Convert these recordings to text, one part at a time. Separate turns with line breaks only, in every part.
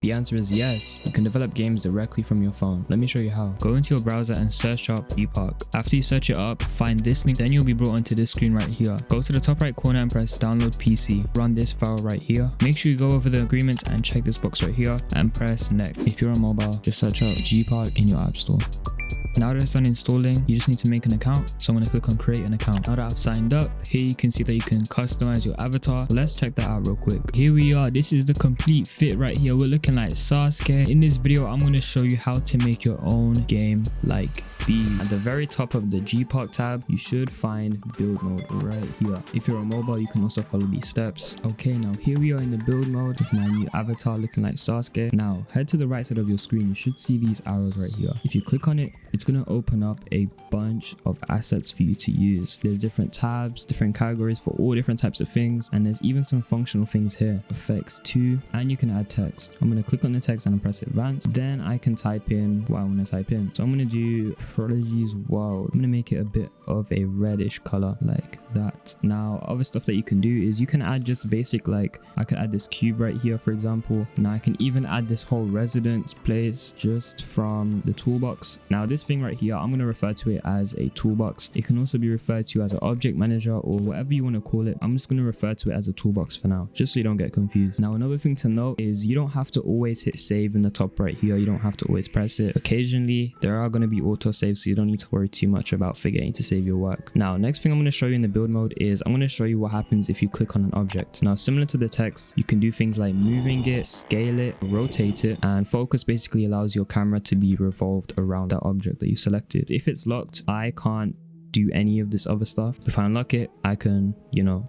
The answer is yes. You can develop games directly from your phone. Let me show you how. Go into your browser and search up Gpark. After you search it up, find this link, then you'll be brought onto this screen right here. Go to the top right corner and press download PC. Run this file right here. Make sure you go over the agreements and check this box right here and press next. If you're on mobile, just search out Gpark in your app store. Now that it's done installing, you just need to make an account. So I'm going to click on create an account. Now that I've signed up, here you can see that you can customize your avatar. Let's check that out real quick. Here we are. This is the complete fit right here. We're looking like Sasuke. In this video, I'm going to show you how to make your own game like these. At the very top of the Gpark tab, you should find build mode right here. If you're on mobile, you can also follow these steps. Okay, now here we are in the build mode with my new avatar looking like Sasuke. Now head to the right side of your screen. You should see these arrows right here. If you click on it, it's going to open up a bunch of assets for you to use. There's different tabs, different categories for all different types of things, and there's even some functional things here. Effects too, and you can add text. I'm going to click on the text and press advanced. Then I can type in what I want to type in. So I'm going to do Prodigy's World. I'm going to make it a bit of a reddish color like that. Now other stuff that you can do is you can add just basic, like I could add this cube right here for example. Now I can even add this whole residence place just from the toolbox. Now this thing right here, I'm going to refer to it as a toolbox. It can also be referred to as an object manager or whatever you want to call it. I'm just going to refer to it as a toolbox for now, just so you don't get confused. Now another thing to note is you don't have to always hit save in the top right here. You don't have to always press it. Occasionally there are going to be auto saves, so you don't need to worry too much about forgetting to save your work. Now next thing I'm going to show you in the build mode is I'm going to show you what happens if you click on an object. Now similar to the text, you can do things like moving it, scale it, rotate it, and focus basically allows your camera to be revolved around that object that you selected. If it's locked, I can't do any of this other stuff. If I unlock it, I can,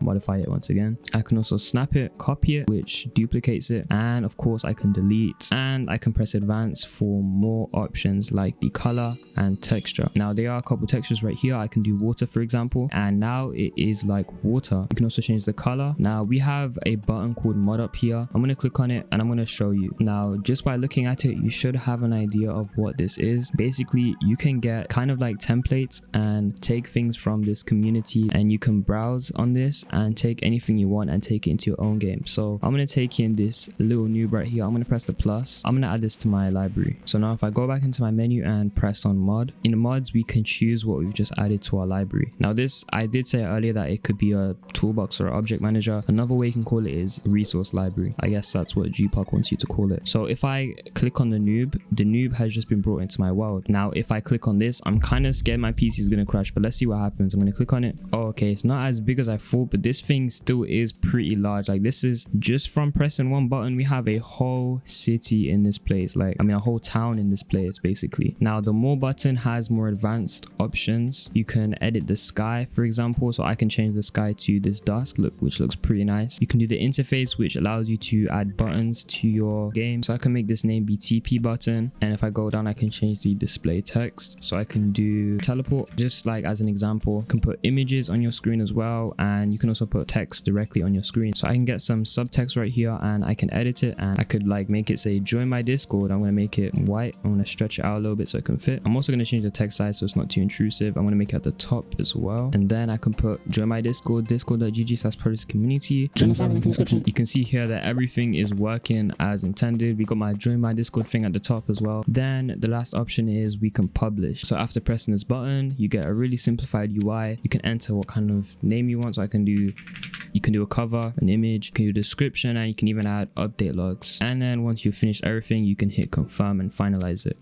modify it once again. I can also snap it, copy it, which duplicates it, and of course I can delete, and I can press advance for more options like the color and texture. Now there are a couple textures right here. I can do water for example, and now it is like water. You can also change the color. Now we have a button called mod up here. I'm going to click on it and I'm going to show you. Now just by looking at it, you should have an idea of what this is. Basically you can get kind of like templates and take things from this community, and you can browse on this and take anything you want and take it into your own game. So I'm going to take in this little noob right here. I'm going to press the plus. I'm going to add this to my library. So now if I go back into my menu and press on mod, in the mods we can choose what we've just added to our library. Now this, I did say earlier that it could be a toolbox or an object manager. Another way you can call it is resource library. I guess that's what Gpark wants you to call it. So if I click on the noob has just been brought into my world. Now if I click on this, I'm kind of scared my PC is going to crash, but let's see what happens. I'm going to click on it. Oh, okay, it's not as big as I thought, but this thing still is pretty large. Like this is just from pressing one button, we have a whole city in this place, like a whole town in this place basically. Now the more button has more advanced options. You can edit the sky for example, so I can change the sky to this dusk look, which looks pretty nice. You can do the interface, which allows you to add buttons to your game. So I can make this name be TP button, and if I go down I can change the display text. So I can do teleport, just like as an example. You can put images on your screen as well, and you can also put text directly on your screen. So I can get some subtext right here and I can edit it, and I could like make it say join my Discord. I'm going to make it white. I'm going to stretch it out a little bit so it can fit. I'm also going to change the text size so it's not too intrusive. I'm going to make it at the top as well, and then I can put join my Discord, discord.gg/projectcommunity. You can see here that everything is working as intended. We got my join my Discord thing at the top as well. Then the last option is we can publish. So after pressing this button, you get a really simplified UI. You can enter what kind of name you want. So you can do a cover, an image, you can do a description, and you can even add update logs. And then once you finish everything, you can hit confirm and finalize it.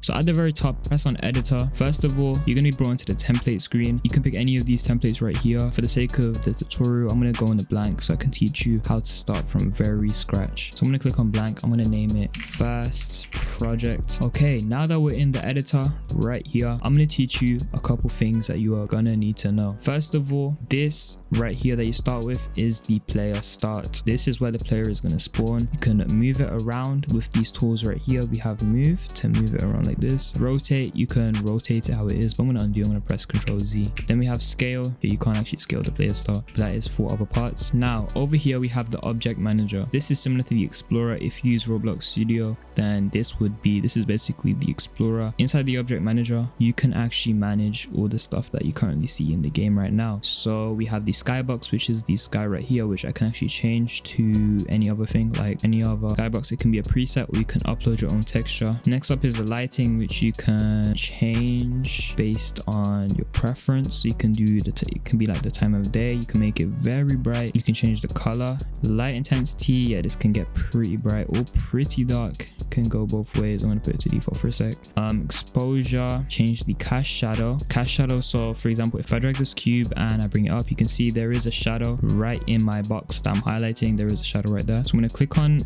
So at the very top, press on editor. First of all, you're going to be brought into the template screen. You can pick any of these templates right here. For the sake of the tutorial, I'm going to go on the blank so I can teach you how to start from very scratch. So I'm going to click on blank. I'm going to name it first project. Okay, now that we're in the editor right here, I'm going to teach you a couple things that you are going to need to know. First of all, this right here that you start with is the player start. This is where the player is going to spawn. You can move it around with these tools right here. We have move to move it around like like this. Rotate, you can rotate it how it is, but I'm going to undo. I'm going to press Ctrl Z. Then we have scale. Here you can't actually scale the player star, but that is for other parts. Now over here we have the object manager. This is similar to the Explorer. If you use Roblox Studio, then this is basically the Explorer. Inside the object manager, you can actually manage all the stuff that you currently see in the game right now. So we have the skybox, which is the sky right here, which I can actually change to any other thing, like any other skybox. It can be a preset, or you can upload your own texture. Next up is the lighting, which you can change based on your preference. So you can do it can be like the time of day. You can make it very bright. You can change the color, light intensity. Yeah, this can get pretty bright or pretty dark. Can go both ways. I'm gonna put it to default for a sec. Exposure, change the cast shadow. So for example, if I drag this cube and I bring it up, you can see there is a shadow right in my box that I'm highlighting. There is a shadow right there. So I'm gonna click on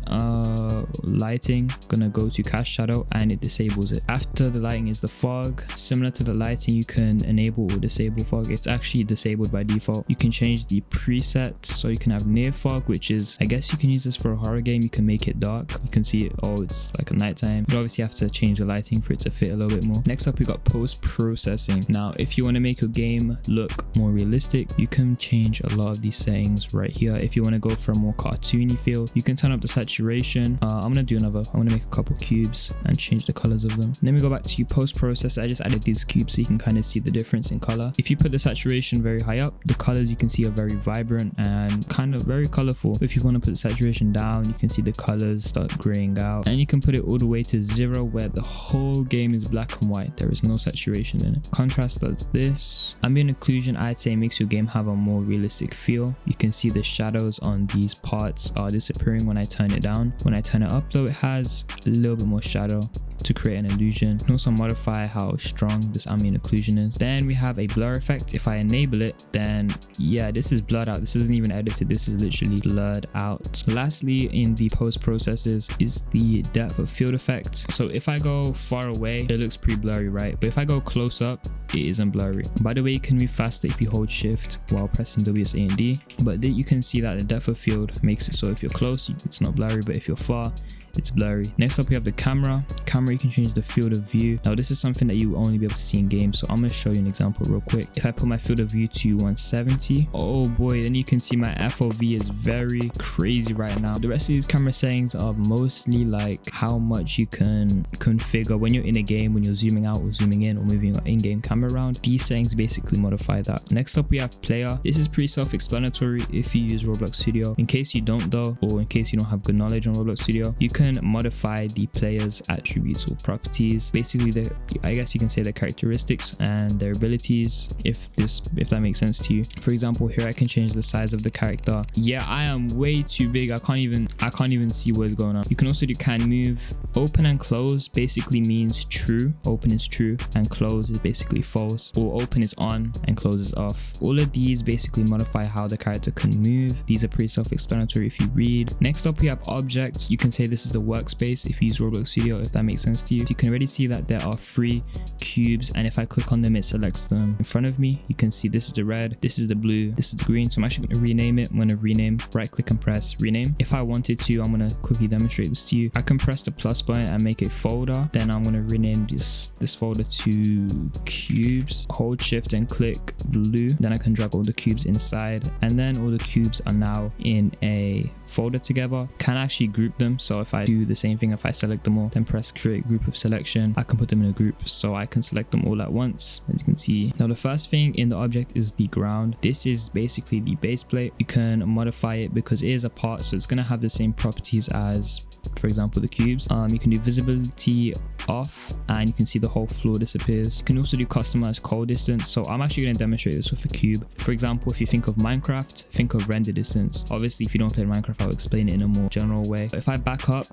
lighting, gonna go to cast shadow, and it disables it. After the lighting is the fog. Similar to the lighting, you can enable or disable fog. It's actually disabled by default. You can change the presets, so you can have near fog, which is, I guess you can use this for a horror game. You can make it dark. You can see it, oh, it's like a nighttime. You obviously have to change the lighting for it to fit a little bit more. Next up, we got post-processing. Now if you want to make your game look more realistic, you can change a lot of these settings right here. If you want to go for a more cartoony feel, you can turn up the saturation. I'm gonna make a couple cubes and change the colors of them. And then we go back to post-process. I just added these cubes so you can kind of see the difference in color. If you put the saturation very high up, the colors you can see are very vibrant and kind of very colorful. If you want to put the saturation down, you can see the colors start graying out, and you can put it all the way to 0 where the whole game is black and white. There is no saturation in it. Contrast does this. Ambient occlusion, I'd say, makes your game have a more realistic feel. You can see the shadows on these parts are disappearing when I turn it down. When I turn it up though, it has a little bit more shadow to create an illusion. You can also modify how strong this ambient occlusion is. Then we have a blur effect. If I enable it, then yeah, this is blurred out. This isn't even edited. This is literally blurred out. Lastly, in the post processes is the depth of field effect. So if I go far away, it looks pretty blurry, right? But if I go close up, it isn't blurry. By the way, you can move faster if you hold shift while pressing WSA and D. But then you can see that the depth of field makes it so if you're close, it's not blurry, but if you're far, it's blurry. Next up, we have the camera. You can change the field of view. Now this is something that you will only be able to see in game, so I'm going to show you an example real quick. If I put my field of view to 170, oh boy, then you can see my FOV is very crazy right now. The rest of these camera settings are mostly like how much you can configure when you're in a game, when you're zooming out or zooming in or moving your in-game camera around. These settings basically modify that. Next up, we have player. This is pretty self-explanatory if you use Roblox Studio. In case you don't though, or in case you don't have good knowledge on Roblox Studio, you can modify the player's attributes or properties, basically I guess you can say their characteristics and their abilities, if that makes sense to you. For example, here I can change the size of the character. Yeah, I am way too big. I can't even see what's going on. You can also do can move. Open and close basically means true. Open is true and close is basically false, or open is on and close is off. All of these basically modify how the character can move. These are pretty self-explanatory if you read. Next up, we have objects. You can say this is the workspace if you use Roblox Studio, if that makes sense to you. So you can already see that there are 3 cubes, and if I click on them, it selects them in front of me. You can see this is the red, this is the blue, this is the green. So I'm actually going to rename it. I'm going to rename, right click and press rename. If I wanted to, I'm going to quickly demonstrate this to you. I can press the plus button and make a folder. Then I'm going to rename this folder to cubes. Hold shift and click blue. Then I can drag all the cubes inside, and then all the cubes are now in a folder together. Can actually group them. So if I do the same thing, if I select them all, then press create group of selection, I can put them in a group, so I can select them all at once, as you can see. Now the first thing in the object is the ground. This is basically the base plate. You can modify it because it is a part, so it's going to have the same properties as, for example, the cubes. You can do visibility off, and you can see the whole floor disappears. You can also do customize call distance. So I'm actually going to demonstrate this with a cube. For example, if you think of Minecraft, think of render distance. Obviously, if you don't play Minecraft, I'll explain it in a more general way. But if I back up,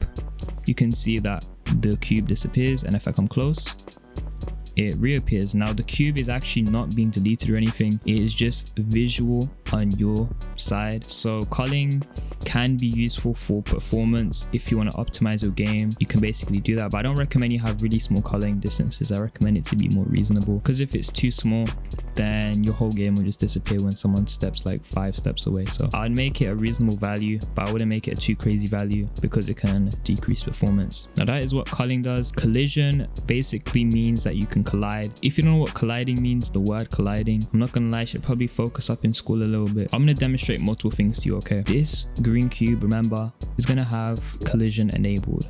you can see that the cube disappears, and if I come close, it reappears. Now the cube is actually not being deleted or anything, it is just visual on your side. So culling can be useful for performance. If you want to optimize your game, you can basically do that, but I don't recommend you have really small culling distances. I recommend it to be more reasonable, because if it's too small, then your whole game will just disappear when someone steps like 5 steps away. So I'd make it a reasonable value, but I wouldn't make it a too crazy value because it can decrease performance. Now that is what culling does. Collision basically means that you can collide. If you don't know what colliding means, the word colliding, I'm not gonna lie, I should probably focus up in school a little bit. I'm gonna demonstrate multiple things to you, okay? This green cube, remember, is gonna have collision enabled.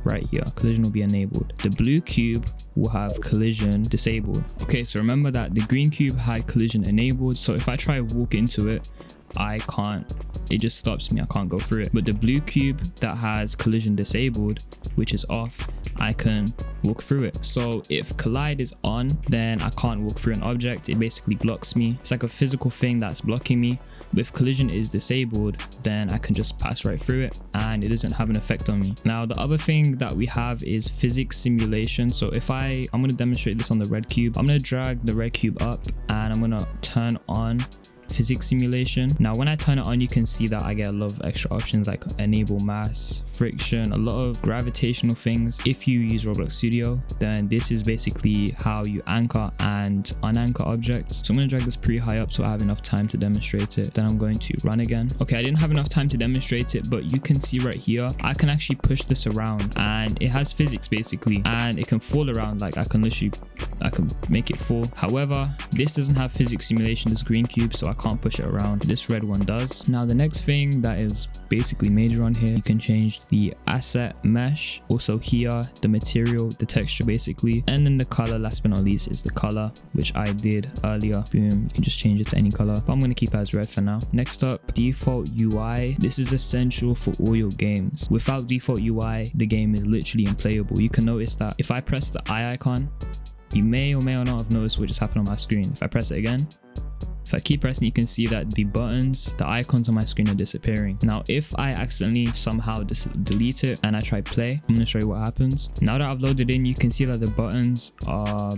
Right here, collision will be enabled. The blue cube will have collision disabled. Okay, so remember that the green cube had collision enabled, so if I try to walk into it, I can't, it just stops me, I can't go through it. But the blue cube that has collision disabled, which is off, I can walk through it. So if collide is on, then I can't walk through an object, it basically blocks me. It's like a physical thing that's blocking me. But if collision is disabled, then I can just pass right through it and it doesn't have an effect on me. Now the other thing that we have is physics simulation. So if I'm going to demonstrate this on the red cube, I'm going to drag the red cube up and I'm going to turn on physics simulation. Now when I turn it on, you can see that I get a lot of extra options like enable mass, friction, a lot of gravitational things. If you use Roblox Studio, then this is basically how you anchor and unanchor objects. So I'm going to drag this pretty high up so I have enough time to demonstrate it. Then I'm going to run again. Okay, I didn't have enough time to demonstrate it, but you can see right here, I can actually push this around and it has physics basically, and it can fall around. Like I can make it fall. However, this doesn't have physics simulation, this green cube, so I can't push it around. This red one does. Now the next thing that is basically major on here, you can change the asset mesh, also here the material, the texture basically, and then the color. Last but not least is the color, which I did earlier. Boom, you can just change it to any color, but I'm going to keep it as red for now. Next up, default UI. This is essential for all your games. Without default UI, the game is literally unplayable. You can notice that if I press the eye icon, you may or may not have noticed what just happened on my screen. If I press it again, if I keep pressing, you can see that the buttons, the icons on my screen are disappearing. Now, if I accidentally somehow delete it and I try play, I'm going to show you what happens. Now that I've loaded in, you can see that the buttons are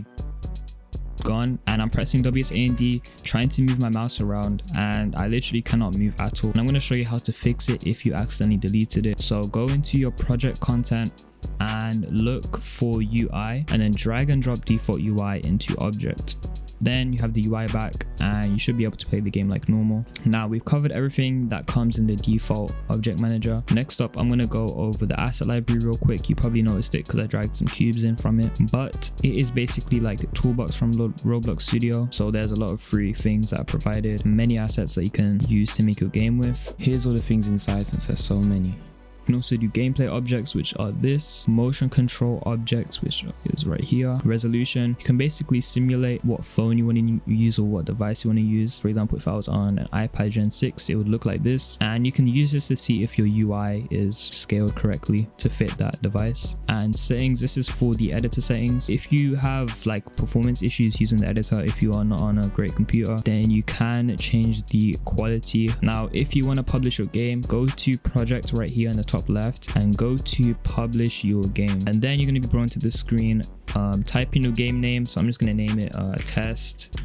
gone and I'm pressing WSA and D trying to move my mouse around and I literally cannot move at all. And I'm going to show you how to fix it if you accidentally deleted it. So go into your project content and look for UI and then drag and drop default UI into object. Then you have the UI back and you should be able to play the game like normal. Now we've covered everything that comes in the default object manager. Next up, I'm going to go over the asset library real quick. You probably noticed it because I dragged some cubes in from it, but it is basically like the toolbox from Roblox Studio. So there's a lot of free things that are provided, many assets that you can use to make your game with. Here's all the things inside since there's so many. You can also do gameplay objects, which are this, motion control objects, which is right here, resolution. You can basically simulate what phone you want to use or what device you want to use. For example, if I was on an iPad Gen 6, it would look like this. And you can use this to see if your UI is scaled correctly to fit that device. And settings, this is for the editor settings. If you have like performance issues using the editor, if you are not on a great computer, then you can change the quality. Now, if you want to publish your game, go to project right here in the top left and go to publish your game, and then you're going to be brought to this screen. Type in your game name, so I'm just going to name it test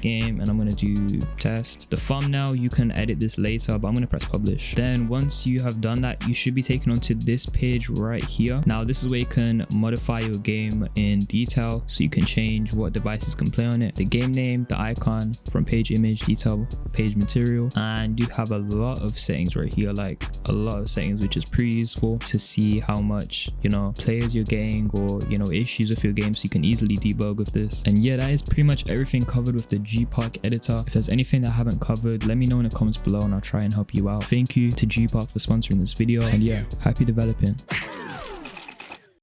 game and I'm going to do test. The thumbnail, you can edit this later, but I'm going to press publish. Then once you have done that, you should be taken onto this page right here. Now this is where you can modify your game in detail, so you can change what devices can play on it, the game name, the icon, from page image, detail, page material, and you have a lot of settings right here, like a lot of settings, which is pretty useful to see how much players you're getting or issues with your game, so you can easily debug with this. And yeah, that is pretty much everything covered with the GPark editor. If there's anything that I haven't covered, let me know in the comments below and I'll try and help you out. Thank you to GPark for sponsoring this video, and yeah, happy developing.